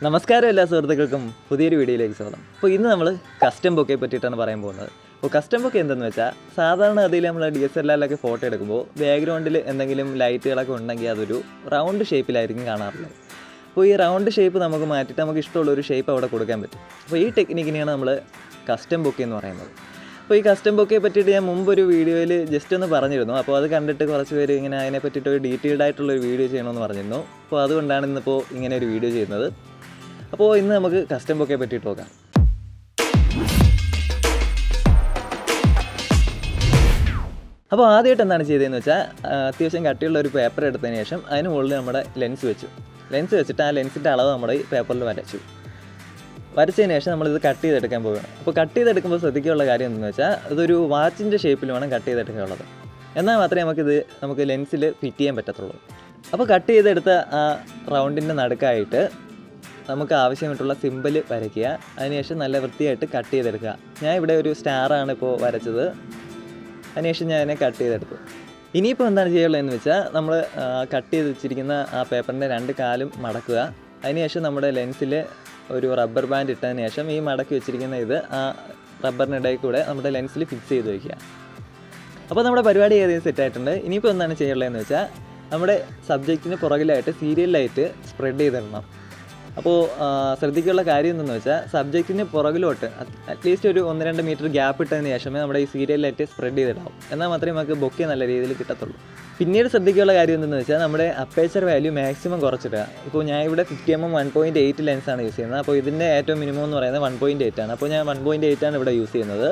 നമസ്കാരം എല്ലാ സുഹൃത്തുക്കൾക്കും പുതിയൊരു വീഡിയോയിലേക്ക് സ്വാഗതം. അപ്പോൾ ഇന്ന് നമ്മൾ കസ്റ്റം ബൊക്കെ പറ്റിയിട്ടാണ് പറയാൻ പോകുന്നത്. അപ്പോൾ കസ്റ്റം ബൊക്കെ എന്തെന്ന് വെച്ചാൽ സാധാരണ അതിൽ നമ്മൾ DSLR-ലൊക്കെ ഫോട്ടോ എടുക്കുമ്പോൾ ബാക്ക്ഗ്രൗണ്ടിൽ എന്തെങ്കിലും ലൈറ്റുകളൊക്കെ ഉണ്ടെങ്കിൽ അതൊരു റൗണ്ട് ഷേപ്പിലായിരിക്കും കാണാറുള്ളത്. അപ്പോൾ ഈ റൗണ്ട് ഷേപ്പ് നമുക്ക് മാറ്റിയിട്ട് നമുക്ക് ഇഷ്ടമുള്ളൊരു ഷേപ്പ് അവിടെ കൊടുക്കാൻ പറ്റും. അപ്പോൾ ഈ ടെക്നിക്കിനെയാണ് നമ്മൾ കസ്റ്റം ബൊക്കെ എന്ന് പറയുന്നത്. അപ്പോൾ ഈ കസ്റ്റം ബൊക്കെ പറ്റിയിട്ട് ഞാൻ മുമ്പൊരു വീഡിയോയിൽ ജസ്റ്റ് ഒന്ന് പറഞ്ഞിരുന്നു. അപ്പോൾ അത് കണ്ടിട്ട് കുറച്ച് പേര് ഇങ്ങനെ അതിനെ പറ്റിയിട്ട് ഒരു ഡീറ്റെയിൽഡ് ആയിട്ടുള്ളൊരു വീഡിയോ ചെയ്യണമെന്ന് പറഞ്ഞിരുന്നു. അപ്പോൾ അതുകൊണ്ടാണ് ഇന്നിപ്പോൾ ഇങ്ങനെ ഒരു വീഡിയോ ചെയ്യുന്നത്. അപ്പോൾ ഇന്ന് നമുക്ക് കസ്റ്റം ബൊക്കെ പറ്റിയിട്ട് നോക്കാം. അപ്പോൾ ആദ്യമായിട്ട് എന്താണ് ചെയ്തതെന്ന് വെച്ചാൽ അത്യാവശ്യം കട്ടിയുള്ള ഒരു പേപ്പർ എടുത്തതിന് ശേഷം അതിന് മുകളിൽ നമ്മുടെ ലെൻസ് വെച്ചിട്ട് ആ ലെൻസിൻ്റെ അളവ് നമ്മുടെ ഈ പേപ്പറിൽ വരച്ചതിന് ശേഷം നമ്മളിത് കട്ട് ചെയ്തെടുക്കാൻ പോവുകയാണ്. അപ്പോൾ കട്ട് ചെയ്തെടുക്കുമ്പോൾ ശ്രദ്ധിക്കാനുള്ള കാര്യം എന്താണെന്ന് വെച്ചാൽ അതൊരു വാച്ചിൻ്റെ ഷേപ്പിൽ വേണം കട്ട് ചെയ്തെടുക്കാനുള്ളത്. എന്നാൽ മാത്രമേ നമുക്ക് ലെൻസിൽ ഫിറ്റ് ചെയ്യാൻ പറ്റത്തുള്ളൂ. അപ്പോൾ കട്ട് ചെയ്തെടുത്ത ആ റൗണ്ടിൻ്റെ നടുക്കായിട്ട് നമുക്ക് ആവശ്യമായിട്ടുള്ള സിമ്പിൾ വരയ്ക്കുക. അതിനുശേഷം നല്ല വൃത്തിയായിട്ട് കട്ട് ചെയ്തെടുക്കുക. ഞാൻ ഇവിടെ ഒരു സ്റ്റാറാണ് ഇപ്പോൾ വരച്ചത്. അതിനുശേഷം ഞാൻ അതിനെ കട്ട് ചെയ്തെടുത്തു. ഇനിയിപ്പോൾ എന്താണ് ചെയ്യുള്ളതെന്ന് വെച്ചാൽ നമ്മൾ കട്ട് ചെയ്ത് വെച്ചിരിക്കുന്ന ആ പേപ്പറിൻ്റെ രണ്ട് കാലും മടക്കുക. അതിനുശേഷം നമ്മുടെ ലെൻസിൽ ഒരു റബ്ബർ ബാൻഡ് ഇട്ടതിന് ശേഷം ഈ മടക്കി വെച്ചിരിക്കുന്ന ഇത് ആ റബ്ബറിനിടയിൽ കൂടെ നമ്മുടെ ലെൻസിൽ ഫിക്സ് ചെയ്ത് വയ്ക്കുക. അപ്പോൾ നമ്മുടെ പരിപാടി ഏതെങ്കിലും സെറ്റായിട്ടുണ്ട്. ഇനിയിപ്പോൾ എന്താണ് ചെയ്യുള്ളതെന്ന് വെച്ചാൽ നമ്മുടെ സബ്ജക്റ്റിന് പുറകിലായിട്ട് സീരിയൽ ലൈറ്റ് സ്പ്രെഡ് ചെയ്തിടണം. അപ്പോൾ ശ്രദ്ധിക്കാനുള്ള കാര്യം എന്തെന്ന് വെച്ചാൽ സബ്ജക്റ്റിന് പുറകിലോട്ട് അറ്റ്ലീസ്റ്റ് ഒരു 1-2 മീറ്റർ ഗ്യാപ്പ് ഇട്ടതിന് ശേഷമേ നമ്മുടെ ഈ സീരിയൽ ലൈറ്റ് സ്പ്രെഡ് ചെയ്തിടാവും. എന്നാൽ മാത്രമേ നമുക്ക് ബൊക്കെ നല്ല രീതിയിൽ കിട്ടത്തുള്ളൂ. പിന്നീട് ശ്രദ്ധിക്കാനുള്ള കാര്യം എന്തെന്ന് വെച്ചാൽ നമ്മുടെ അപ്പേച്ചർ വാല്യൂ മാക്സിമം കുറച്ചിടുക. ഇപ്പോൾ ഞാൻ ഇവിടെ 50mm 1.8 ലെൻസാണ് യൂസ് ചെയ്യുന്നത്. അപ്പോൾ ഇതിൻ്റെ ഏറ്റവും മിനിമം എന്ന് പറയുന്നത് 1.8 ആണ്. അപ്പോൾ ഞാൻ 1.8 ആണ് ഇവിടെ യൂസ് ചെയ്യുന്നത്.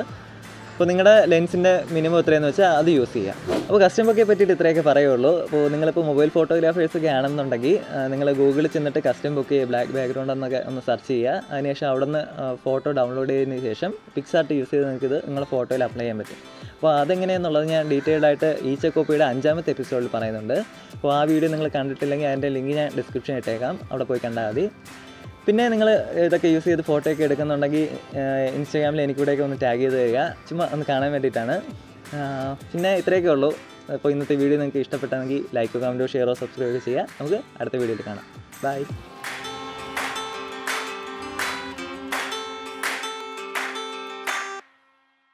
അപ്പോൾ നിങ്ങളുടെ ലെൻസിൻ്റെ മിനിമം എത്രയെന്ന് വെച്ചാൽ അത് യൂസ് ചെയ്യാം. അപ്പോൾ കസ്റ്റം ബൊക്കെ പറ്റിയിട്ട് ഇത്രയൊക്കെ പറയുള്ളൂ. അപ്പോൾ നിങ്ങളിപ്പോൾ മൊബൈൽ ഫോട്ടോഗ്രാഫേഴ്സൊക്കെ ആണെന്നുണ്ടെങ്കിൽ നിങ്ങൾ ഗൂഗിളിൽ ചെന്നിട്ട് കസ്റ്റം ബൊക്കെ ബ്ലാക്ക് ബാക്ക്ഗ്രൗണ്ട് എന്നൊക്കെ ഒന്ന് സെർച്ച് ചെയ്യുക. അതിനുശേഷം അവിടെ നിന്ന് ഫോട്ടോ ഡൗൺലോഡ് ചെയ്തതിന് ശേഷം പിക്സാർട്ട് യൂസ് ചെയ്ത് നിങ്ങൾക്ക് ഇത് നിങ്ങളുടെ ഫോട്ടോയിൽ അപ്ലൈ ചെയ്യാൻ പറ്റും. അപ്പോൾ അതെങ്ങനെയാണെന്നുള്ളത് ഞാൻ ഡീറ്റെയിൽഡ് ആയിട്ട് ഈ ചെക്കോപ്പിയുടെ 5ാമത്തെ എപ്പിസോഡിൽ പറയുന്നുണ്ട്. അപ്പോൾ ആ വീഡിയോ നിങ്ങൾ കണ്ടിട്ടില്ലെങ്കിൽ അതിൻ്റെ ലിങ്ക് ഞാൻ ഡിസ്ക്രിപ്ഷനിൽ ഇട്ടേക്കാം. അവിടെ പോയി കണ്ടാൽ മതി. പിന്നെ നിങ്ങൾ ഇതൊക്കെ യൂസ് ചെയ്ത് ഫോട്ടോ ഒക്കെ എടുക്കുന്നുണ്ടെങ്കിൽ ഇൻസ്റ്റാഗ്രാമിൽ എനിക്കൂടെയൊക്കെ ഒന്ന് ടാഗ് ചെയ്ത് തരിക. ചുമ്മാ ഒന്ന് കാണാൻ വേണ്ടിയിട്ടാണ്. പിന്നെ ഇത്രയൊക്കെ ഉള്ളൂ. അപ്പോൾ ഇന്നത്തെ വീഡിയോ നിങ്ങൾക്ക് ഇഷ്ടപ്പെട്ടെങ്കിൽ ലൈക്കോ കമൻറ്റോ ഷെയറോ സബ്സ്ക്രൈബ് ചെയ്യുക. നമുക്ക് അടുത്ത വീഡിയോയിൽ കാണാം. ബൈ.